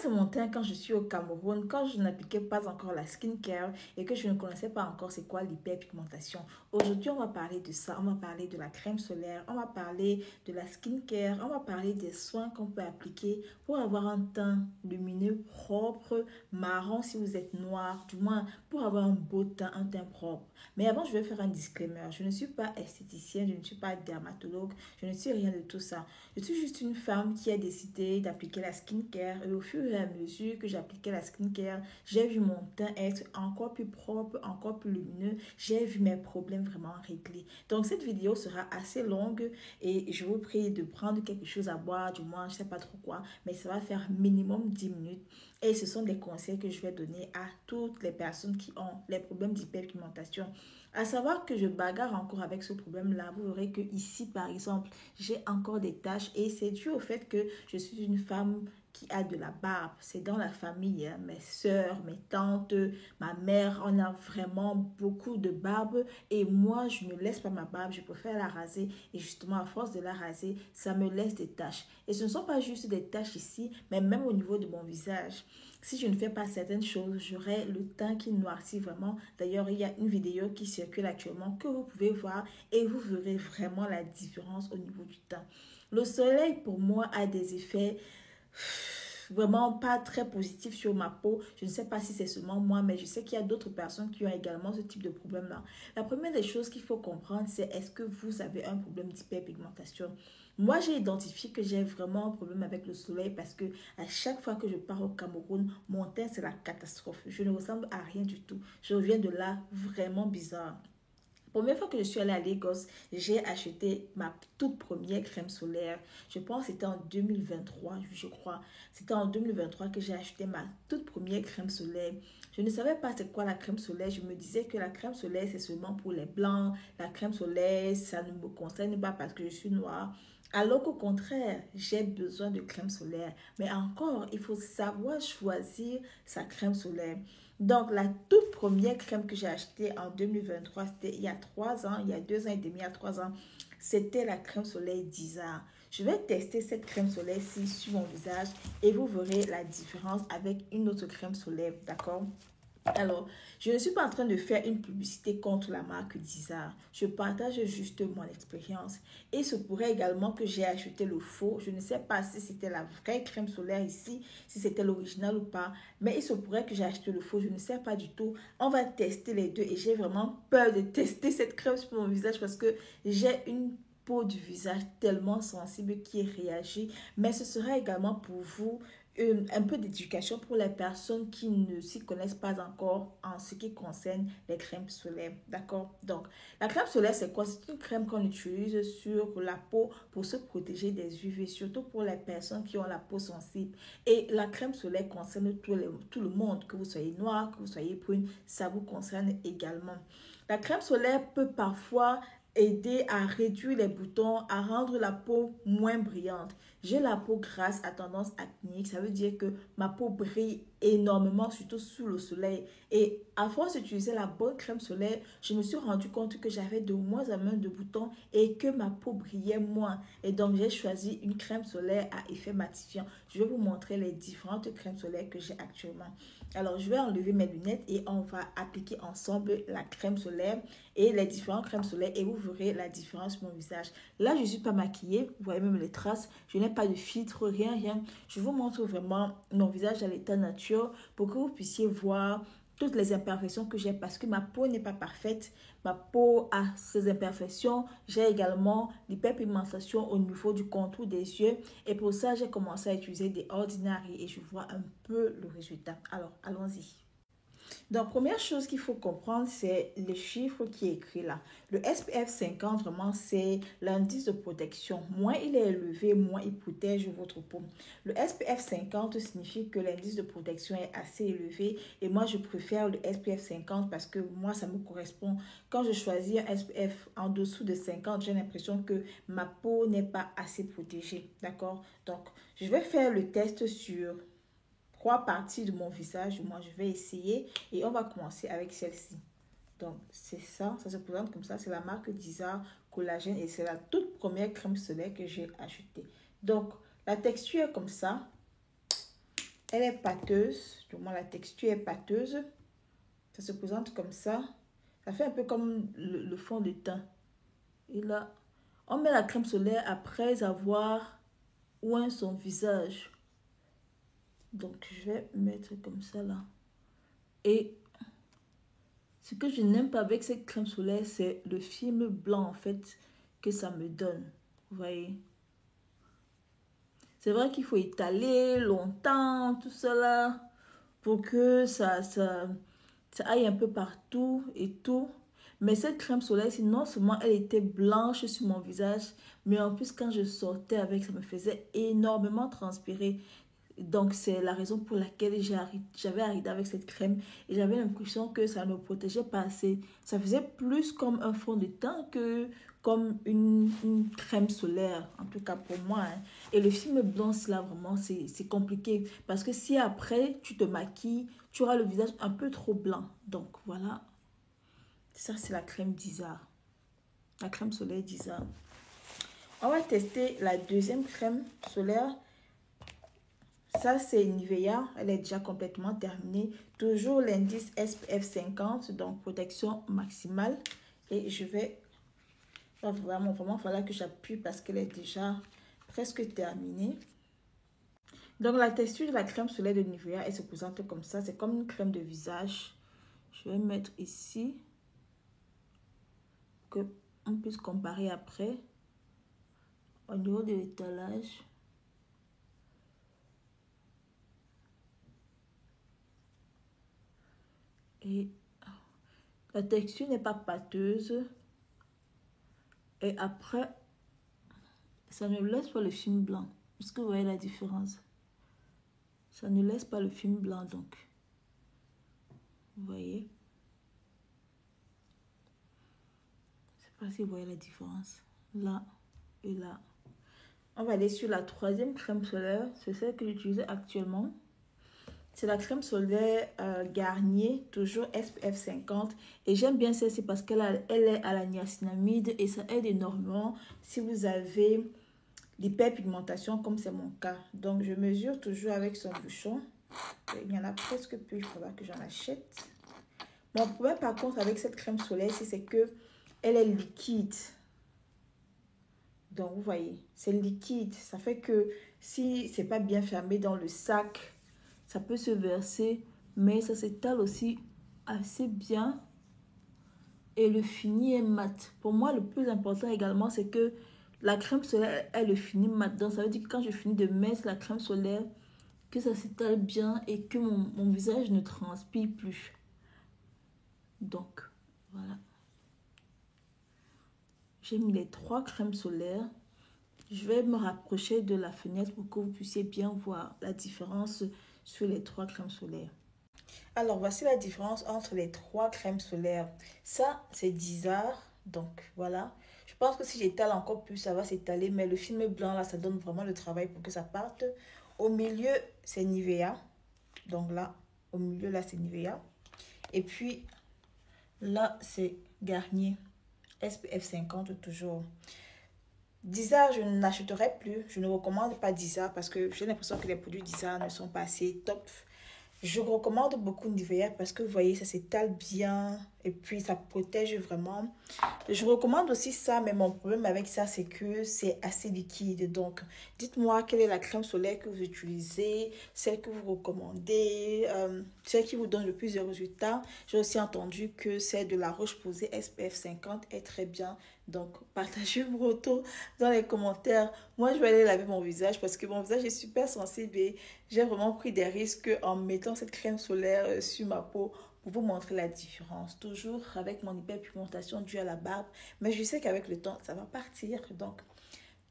mon teint quand je suis au Cameroun, quand je n'appliquais pas encore la skincare et que je ne connaissais pas encore c'est quoi l'hyperpigmentation. Aujourd'hui, on va parler de ça, on va parler de la crème solaire, on va parler de la skincare, on va parler des soins qu'on peut appliquer pour avoir un teint lumineux, propre, marron si vous êtes noir, du moins pour avoir un beau teint, un teint propre. Mais avant, je vais faire un disclaimer. Je ne suis pas esthéticienne, je ne suis pas dermatologue, je ne suis rien de tout ça. Je suis juste une femme qui a décidé d'appliquer la skincare et au fur et à mesure que j'appliquais la skincare, j'ai vu mon teint être encore plus propre, encore plus lumineux. J'ai vu mes problèmes vraiment réglés. Donc cette vidéo sera assez longue et je vous prie de prendre quelque chose à boire, du moins je ne sais pas trop quoi, mais ça va faire minimum 10 minutes. Et ce sont des conseils que je vais donner à toutes les personnes qui ont les problèmes d'hyperpigmentation. À savoir que je bagarre encore avec ce problème-là. Vous verrez que ici, par exemple, j'ai encore des taches et c'est dû au fait que je suis une femme qui a de la barbe. C'est dans la famille, hein. Mes soeurs, mes tantes, ma mère, on a vraiment beaucoup de barbe et moi, je ne laisse pas ma barbe, je préfère la raser et justement, à force de la raser, ça me laisse des taches. Et ce ne sont pas juste des taches ici, mais même au niveau de mon visage. Si je ne fais pas certaines choses, j'aurai le teint qui noircit vraiment. D'ailleurs, il y a une vidéo qui circule actuellement que vous pouvez voir et vous verrez vraiment la différence au niveau du teint. Le soleil, pour moi, a des effets vraiment pas très positifs sur ma peau. Je ne sais pas si c'est seulement moi, mais je sais qu'il y a d'autres personnes qui ont également ce type de problème-là. La première des choses qu'il faut comprendre, c'est est-ce que vous avez un problème d'hyperpigmentation? Moi, j'ai identifié que j'ai vraiment un problème avec le soleil parce que à chaque fois que je pars au Cameroun, mon teint, c'est la catastrophe. Je ne ressemble à rien du tout. Je reviens de là vraiment bizarre. Première fois que je suis allée à Lagos, j'ai acheté ma toute première crème solaire. Je pense que c'était en 2023, je crois. C'était en 2023 que j'ai acheté ma toute première crème solaire. Je ne savais pas c'est quoi la crème solaire. Je me disais que la crème solaire, c'est seulement pour les blancs. La crème solaire, ça ne me concerne pas parce que je suis noire. Alors qu'au contraire, j'ai besoin de crème solaire. Mais encore, il faut savoir choisir sa crème solaire. Donc, la toute première crème que j'ai achetée en 2023, c'était il y a 3 ans, il y a 2 ans et demi, il y a 3 ans, c'était la crème soleil d'Isa. Je vais tester cette crème soleil-ci sur mon visage et vous verrez la différence avec une autre crème soleil, d'accord? Alors, je ne suis pas en train de faire une publicité contre la marque Disa. Je partage juste mon expérience. Et il se pourrait également que j'ai acheté le faux. Je ne sais pas si c'était la vraie crème solaire ici, si c'était l'original ou pas. Mais il se pourrait que j'ai acheté le faux. Je ne sais pas du tout. On va tester les deux. Et j'ai vraiment peur de tester cette crème sur mon visage parce que j'ai une peau du visage tellement sensible qui réagit. Mais ce sera également pour vous un peu d'éducation pour les personnes qui ne s'y connaissent pas encore en ce qui concerne les crèmes solaires. D'accord? Donc, la crème solaire, c'est quoi? C'est une crème qu'on utilise sur la peau pour se protéger des UV, surtout pour les personnes qui ont la peau sensible. Et la crème solaire concerne tout le monde, que vous soyez noir, que vous soyez brune, ça vous concerne également. La crème solaire peut parfois aider à réduire les boutons, à rendre la peau moins brillante. J'ai la peau grasse à tendance acnéique, ça veut dire que ma peau brille énormément, surtout sous le soleil. Et à force d'utiliser la bonne crème solaire, je me suis rendu compte que j'avais de moins en moins de boutons et que ma peau brillait moins. Et donc, j'ai choisi une crème solaire à effet matifiant. Je vais vous montrer les différentes crèmes solaires que j'ai actuellement. Alors, je vais enlever mes lunettes et on va appliquer ensemble la crème solaire et les différentes crèmes solaires et vous verrez la différence sur mon visage. Là, je ne suis pas maquillée, vous voyez même les traces, je n'ai pas de filtre, rien. Je vous montre vraiment mon visage à l'état nature pour que vous puissiez voir toutes les imperfections que j'ai parce que ma peau n'est pas parfaite. Ma peau a ses imperfections. J'ai également l'hyperpigmentation au niveau du contour des yeux. Et pour ça, j'ai commencé à utiliser des Ordinary et je vois un peu le résultat. Alors, allons-y. Donc, première chose qu'il faut comprendre, c'est le chiffre qui est écrit là. Le SPF 50, vraiment, c'est l'indice de protection. Moins il est élevé, moins il protège votre peau. Le SPF 50 signifie que l'indice de protection est assez élevé. Et moi, je préfère le SPF 50 parce que moi, ça me correspond. Quand je choisis un SPF en dessous de 50, j'ai l'impression que ma peau n'est pas assez protégée. D'accord? Donc, je vais faire le test sur 3 parties de mon visage. Moi, je vais essayer et on va commencer avec celle-ci. Donc, c'est ça. Ça se présente comme ça. C'est la marque Disa Collagène et c'est la toute première crème solaire que j'ai achetée. Donc, la texture est comme ça. Elle est pâteuse, du moins la texture est pâteuse. Ça se présente comme ça. Ça fait un peu comme le fond de teint. Et là, on met la crème solaire après avoir oint son visage. Donc, je vais mettre comme ça là. Et ce que je n'aime pas avec cette crème solaire, c'est le film blanc en fait que ça me donne. Vous voyez? C'est vrai qu'il faut étaler longtemps, tout cela, pour que ça aille un peu partout et tout. Mais cette crème solaire, non seulement elle était blanche sur mon visage, mais en plus quand je sortais avec, ça me faisait énormément transpirer. Donc c'est la raison pour laquelle j'avais arrêté avec cette crème et j'avais l'impression que ça ne protégeait pas assez. Ça faisait plus comme un fond de teint que comme une crème solaire, en tout cas pour moi, hein. Et le film blanc, là, vraiment, c'est compliqué. Parce que si après, tu te maquilles, tu auras le visage un peu trop blanc. Donc voilà, ça c'est la crème d'Isard. La crème solaire d'Isard. On va tester la deuxième crème solaire. Ça, c'est Nivea. Elle est déjà complètement terminée. Toujours l'indice SPF 50, donc protection maximale. Et je vais... Vraiment, il falloir que j'appuie parce qu'elle est déjà presque terminée. Donc, la texture de la crème solaire de Nivea, elle se présente comme ça. C'est comme une crème de visage. Je vais mettre ici. Que on puisse comparer après. Au niveau de l'étalage. Et la texture n'est pas pâteuse. Et après, ça ne laisse pas le film blanc. Est-ce que vous voyez la différence? Ça ne laisse pas le film blanc, donc. Vous voyez? Je ne sais pas si vous voyez la différence. Là et là. On va aller sur la troisième crème solaire. C'est celle que j'utilise actuellement. C'est la crème solaire Garnier, toujours SPF 50. Et j'aime bien celle-ci parce qu'elle est à la niacinamide et ça aide énormément si vous avez l'hyperpigmentation comme c'est mon cas. Donc je mesure toujours avec son bouchon. Il y en a presque plus, il faudra que j'en achète. Mon problème par contre avec cette crème solaire, c'est que elle est liquide. Donc vous voyez, c'est liquide. Ça fait que si c'est pas bien fermé dans le sac, ça peut se verser, mais ça s'étale aussi assez bien. Et le fini est mat. Pour moi, le plus important également, c'est que la crème solaire est le fini mat. Donc ça veut dire que quand je finis de mettre la crème solaire, que ça s'étale bien et que mon visage ne transpire plus. Donc, voilà. J'ai mis les 3 crèmes solaires. Je vais me rapprocher de la fenêtre pour que vous puissiez bien voir la différence sur les 3 crèmes solaires. Alors, voici la différence entre les 3 crèmes solaires. Ça, c'est Dizar. Donc, voilà. Je pense que si j'étale encore plus, ça va s'étaler. Mais le film blanc, là, ça donne vraiment le travail pour que ça parte. Au milieu, c'est Nivea. Donc là, au milieu, là, c'est Nivea. Et puis, là, c'est Garnier. SPF 50 toujours. Dizar, je n'achèterai plus. Je ne recommande pas Dizar parce que j'ai l'impression que les produits Dizar ne sont pas assez top. Je recommande beaucoup Nivea parce que vous voyez, ça s'étale bien et puis ça protège vraiment. Je recommande aussi ça, mais mon problème avec ça, c'est que c'est assez liquide. Donc, dites-moi quelle est la crème solaire que vous utilisez, celle que vous recommandez, celle qui vous donne le plus de résultats. J'ai aussi entendu que celle de La Roche-Posay SPF 50 est très bien. Donc, partagez vos retours dans les commentaires. Moi, je vais aller laver mon visage parce que mon visage est super sensible et j'ai vraiment pris des risques en mettant cette crème solaire sur ma peau pour vous montrer la différence. Toujours avec mon hyperpigmentation due à la barbe. Mais je sais qu'avec le temps, ça va partir. Donc,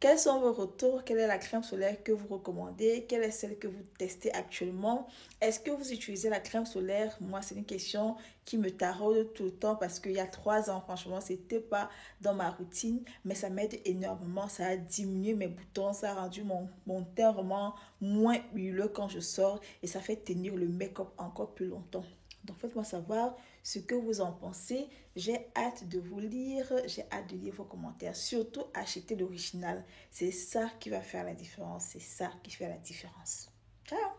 quels sont vos retours? Quelle est la crème solaire que vous recommandez? Quelle est celle que vous testez actuellement? Est-ce que vous utilisez la crème solaire? Moi, c'est une question qui me taraude tout le temps parce qu'il y a 3 ans, franchement, c'était pas dans ma routine, mais ça m'aide énormément. Ça a diminué mes boutons, ça a rendu mon teint vraiment moins huileux quand je sors et ça fait tenir le make-up encore plus longtemps. Donc, faites-moi savoir ce que vous en pensez. J'ai hâte de vous lire, j'ai hâte de lire vos commentaires. Surtout, achetez l'original. C'est ça qui va faire la différence. C'est ça qui fait la différence. Ciao!